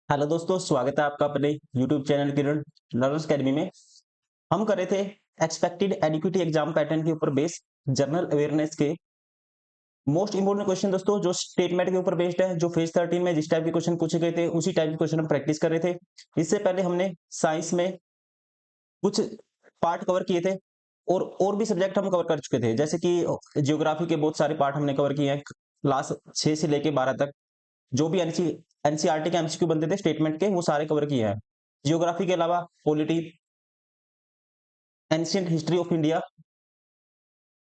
Hello दोस्तों, स्वागत है आपका अपने YouTube चैनल किरण लर्नर्स अकेडमी में। हम कर रहे थे एक्सपेक्टेड एडिक्विटी एग्जाम पैटर्न के ऊपर बेस जनरल अवेयरनेस के मोस्ट इंपोर्टेंट क्वेश्चन दोस्तों, जो स्टेटमेंट के ऊपर बेस्ड है। जो फेज 13 में जिस टाइप के क्वेश्चन पूछे गए थे उसी टाइप के क्वेश्चन हम प्रैक्टिस कर रहे थे। इससे पहले हमने साइंस में कुछ पार्ट कवर किए थे और भी सब्जेक्ट हम कवर कर चुके थे, जैसे कि जियोग्राफी के बहुत सारे पार्ट हमने कवर किए हैं क्लास 6 से लेके 12 तक। जो भी एनसीईआरटी के एमसीक्यू बनते थे स्टेटमेंट के, वो सारे कवर किए हैं। जियोग्राफी के अलावा polity, ancient history of India,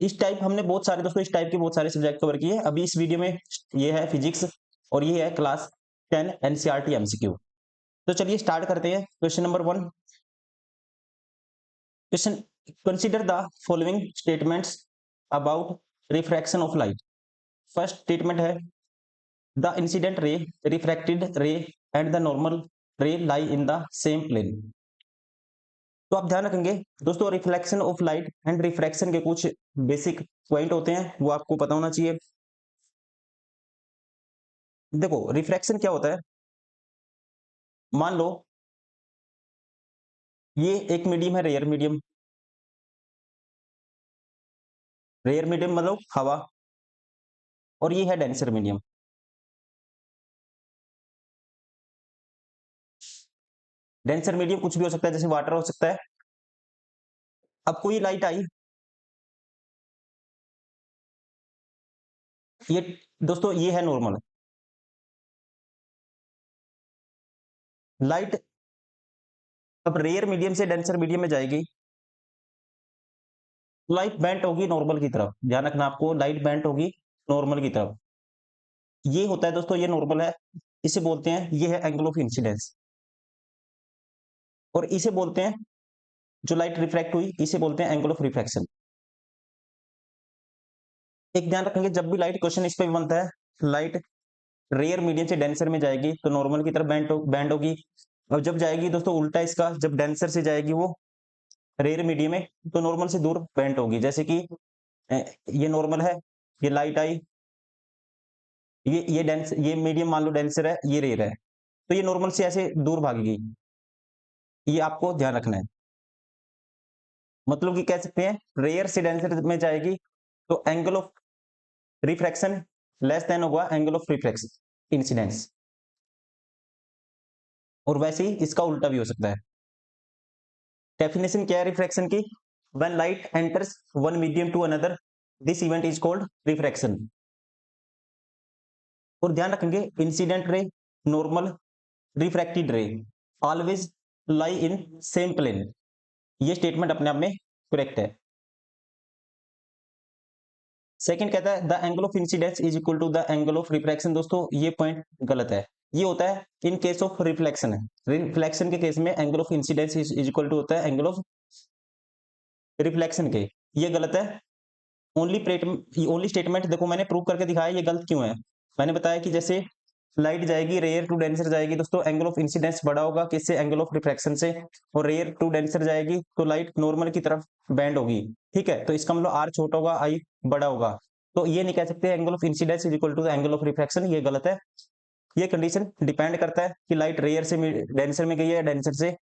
इस टाइप हमने बहुत सारे दोस्तों इस टाइप के बहुत सारे सब्जेक्ट कवर किए हैं। अभी इस वीडियो में ये है फिजिक्स और ये है क्लास 10 एनसीईआरटी एमसीक्यू। तो चलिए स्टार्ट करते हैं। Question number 1। Question: consider the following statements about refraction of light. First statement है the incident ray, refracted ray and the normal ray lie in the same plane. तो आप ध्यान रखेंगे दोस्तों, reflection of light and refraction के कुछ basic point होते हैं, वो आपको पता होना चाहिए। देखो, रिफ्रैक्शन क्या होता है। मान लो ये एक मीडियम है, रेयर मीडियम। रेयर मीडियम मतलब हवा, और ये है डेंसर मीडियम। डेंसर मीडियम कुछ भी हो सकता है, जैसे वाटर हो सकता है। अब कोई लाइट आई, ये दोस्तों ये है नॉर्मल लाइट। अब रेयर मीडियम से डेंसर मीडियम में जाएगी, लाइट बेंट होगी नॉर्मल की तरफ। ध्यान रखना आपको, लाइट बेंट होगी नॉर्मल की तरफ। ये होता है दोस्तों, ये नॉर्मल है। इसे बोलते हैं, ये है एंगल ऑफ इंसिडेंस। और इसे बोलते हैं, जो लाइट रिफ्रैक्ट हुई इसे बोलते हैं एंगल ऑफ रिफ्रैक्शन। एक ध्यान रखेंगे, जब भी लाइट, क्वेश्चन इस पे भी बनता है, लाइट रेयर मीडियम से डेंसर में जाएगी तो नॉर्मल की तरफ बैंड होगी। और जब जाएगी दोस्तों उल्टा इसका, जब डेंसर से जाएगी वो रेयर मीडियम में, तो नॉर्मल से दूर बेंट होगी। जैसे कि ये नॉर्मल है, ये लाइट आई, ये डेंस, ये मीडियम मान लो डेंसर है, ये रेयर है, तो ये नॉर्मल से ऐसे दूर भागेगी। ये आपको ध्यान रखना है। मतलब कि कह सकते हैं रेयर से डेंसर में जाएगी तो angle of refraction less than होगा एंगल ऑफ रिफ्रैक्शन इंसिडेंस। और वैसे ही इसका उल्टा भी हो सकता है। डेफिनेशन क्या है रिफ्रैक्शन की? When light enters one medium to another, this event is called refraction. और ध्यान रखेंगे, incident ray, normal, refracted ray always lie in same plane. ये स्टेटमेंट अपने आप में करेक्ट है। सेकंड कहता है the angle of incidence is equal to the angle of refraction. दोस्तों ये पॉइंट गलत है। ये होता है इन केस ऑफ रिफ्लेक्शन है। रिफ्लेक्शन के केस में angle of incidence is equal to होता है एंगल ऑफ रिफ्लेक्शन के। ये गलत है। ओनली स्टेटमेंट देखो, मैंने प्रूव करके दिखाया ये गलत क्यों है। मैंने बताया कि जैसे लाइट जाएगी रेयर टू डेंसर जाएगी दोस्तों, एंगल ऑफ इंसिडेंस बड़ा होगा किससे? एंगल ऑफ रिफ्रैक्शन से। और रेयर टू डेंसर जाएगी तो लाइट नॉर्मल की तरफ बैंड होगी। ठीक है, तो इसका मतलब आर छोटा होगा, आई बड़ा होगा। तो ये नहीं कह सकते angle of incidence is equal to angle of refraction, ये गलत है। ये कंडीशन डिपेंड करता है कि लाइट रेयर से डेंसर में गई है या डेंसर से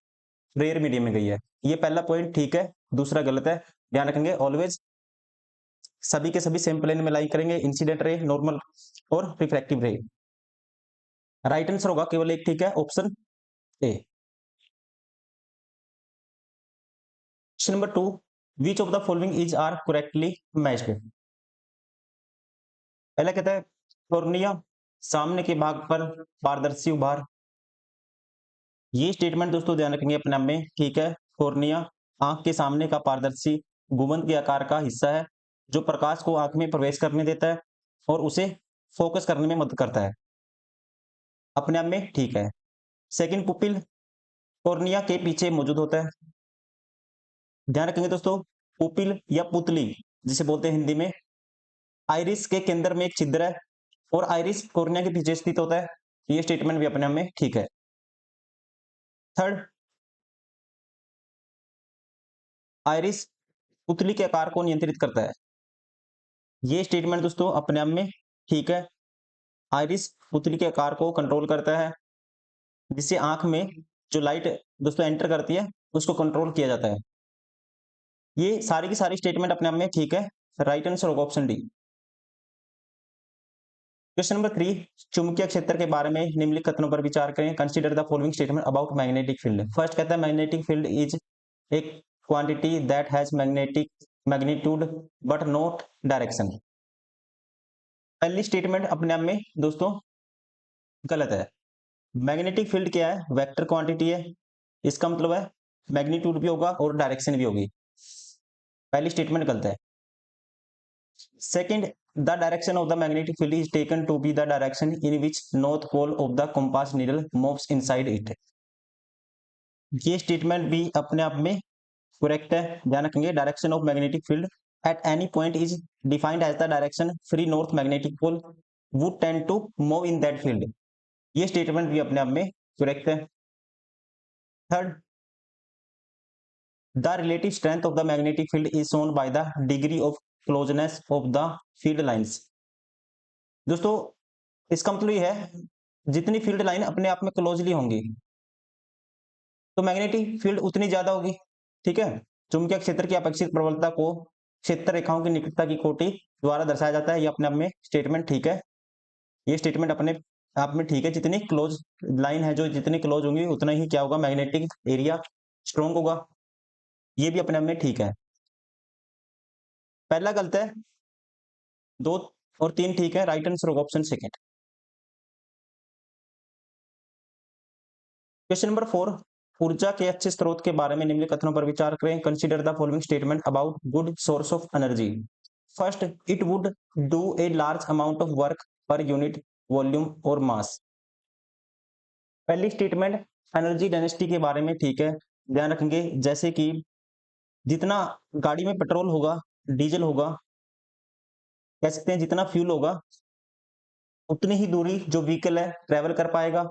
रेयर मीडियम में गई है। ये पहला पॉइंट ठीक है, दूसरा गलत है। ध्यान रखेंगे, ऑलवेज सभी के सभी सेम प्लेन में लाई करेंगे, इंसिडेंट रे, नॉर्मल और रिफ्रैक्टिव रे। राइट आंसर होगा केवल एक ठीक है, option A. Question number 2, which of the following is are correctly matched. पहला कहता है कॉर्निया, सामने के भाग पर पारदर्शी उभार। ये स्टेटमेंट दोस्तों ध्यान रखेंगे अपने आप में ठीक है। कॉर्निया आंख के सामने का पारदर्शी गुंबद के आकार का हिस्सा है, जो प्रकाश को आंख में प्रवेश करने देता है और उसे फोकस करने में मदद करता है। अपने आप में ठीक है। सेकंड, पुपिल कॉर्निया के पीछे मौजूद होता है। ध्यान रखेंगे दोस्तों, पुपिल या पुतली जिसे बोलते हैं हिंदी में, आइरिस के केंद्र में एक छिद्र है और आइरिस कॉर्निया के पीछे स्थित होता है। ये स्टेटमेंट भी अपने आप में ठीक है। थर्ड, आइरिस पुतली के आकार को नियंत्रित करता है। ये स्टेटमेंट दोस्तों अपने आप में ठीक है। आइरिस पुतली के आकार को कंट्रोल करता है। जिससे आंख में जो लाइट दोस्तों एंटर करती है उसको कंट्रोल किया जाता है। ये सारी की सारी स्टेटमेंट अपने आप में ठीक है। राइट आंसर होगा ऑप्शन डी। क्वेश्चन नंबर 3, चुंबकीय क्षेत्र के बारे में निम्नलिखित कथनों पर विचार करें। Consider the following statement about magnetic field. First कहता है मैग्नेटिक फील्ड इज एक quantity that has magnetic magnitude but not direction. पहली स्टेटमेंट अपने आप में दोस्तों गलत है। मैग्नेटिक फील्ड क्या है? वेक्टर क्वांटिटी है। इसका मतलब है मैग्नीट्यूड भी होगा और डायरेक्शन भी होगी। पहली स्टेटमेंट गलत है। Second, the direction of the magnetic field is taken to be the direction in which north pole of the compass needle moves inside it. ये स्टेटमेंट भी अपने आप में करेक्ट है। ध्यान रखेंगे, direction of magnetic field at any point is defined as the direction free north magnetic pole would tend to move in that field. ये statement भी अपने आप में करेक्ट है। Third, the relative strength of the magnetic field is shown by the degree of closeness of the field lines. दोस्तों इसका मतलब ये है जितनी फील्ड लाइन अपने आप में क्लोजली होंगी तो मैग्नेटिक फील्ड उतनी ज्यादा होगी। ठीक है। चुंबकीय क्षेत्र की अपेक्षित प्रबलता को क्षेत्र रेखाओं की निकटता की कोटि द्वारा दर्शाया जाता है। ये अपने आप में स्टेटमेंट ठीक है। ये स्टेटमेंट अपने आप में ठीक है। जितनी क्लोज लाइन है जो जितनी क्लोज होंगी उतना ही क्या होगा, मैग्नेटिक एरिया स्ट्रॉन्ग होगा। ये भी अपने आप में ठीक है। पहला गलत है, 2 और 3 ठीक है। राइट आंसर होगा ऑप्शन सेकंड। क्वेश्चन नंबर 4, ऊर्जा के अच्छे स्रोत के बारे में निम्नलिखित कथनों पर विचार करें। Consider the following statement about good source of energy. First, it would do a large amount of work per unit volume और मास। पहली स्टेटमेंट एनर्जी डेंसिटी के बारे में ठीक है। ध्यान रखेंगे जैसे कि जितना गाड़ी में पेट्रोल होगा, डीजल होगा, कह सकते हैं जितना फ्यूल होगा उतनी ही दूरी जो व्हीकल है ट्रेवल कर पाएगा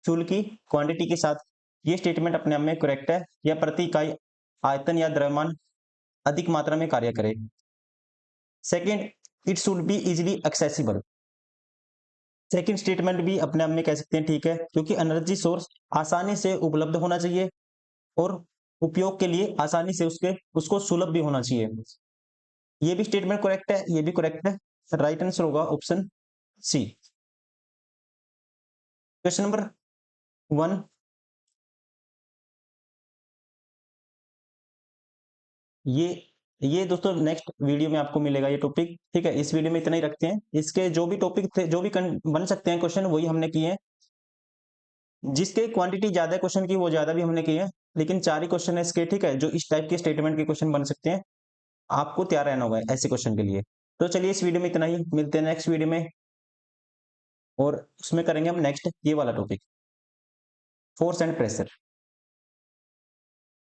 फ्यूल की क्वांटिटी के साथ। ये स्टेटमेंट अपने आप में करेक्ट है। या प्रति इकाई आयतन या द्रव्यमान अधिक मात्रा में कार्य करे। Second, it should be easily accessible. Second statement भी अपने आप में कह सकते हैं ठीक है, क्योंकि एनर्जी सोर्स आसानी से उपलब्ध होना चाहिए और उपयोग के लिए आसानी से उसको सुलभ भी होना चाहिए। ये भी स्टेटमेंट करेक्ट है, ये भी करेक्ट है। राइट आंसर होगा ऑप्शन सी। क्वेश्चन नंबर 1, ये ये दोस्तों नेक्स्ट वीडियो में आपको मिलेगा ये टॉपिक। ठीक है, इस वीडियो में इतना ही रखते हैं। इसके जो भी टॉपिक थे, जो भी बन सकते हैं क्वेश्चन, वही हमने किए हैं। जिसके क्वांटिटी ज्यादा है क्वेश्चन की वो ज्यादा भी हमने किए हैं, लेकिन 4 ही क्वेश्चन है इसके। ठीक है, जो इस टाइप के स्टेटमेंट के क्वेश्चन बन सकते हैं, आपको तैयार रहना होगा ऐसे क्वेश्चन के लिए। तो चलिए इस वीडियो में इतना ही, मिलते हैं नेक्स्ट वीडियो में और उसमें करेंगे हम नेक्स्ट ये वाला टॉपिक, फोर्स एंड प्रेशर।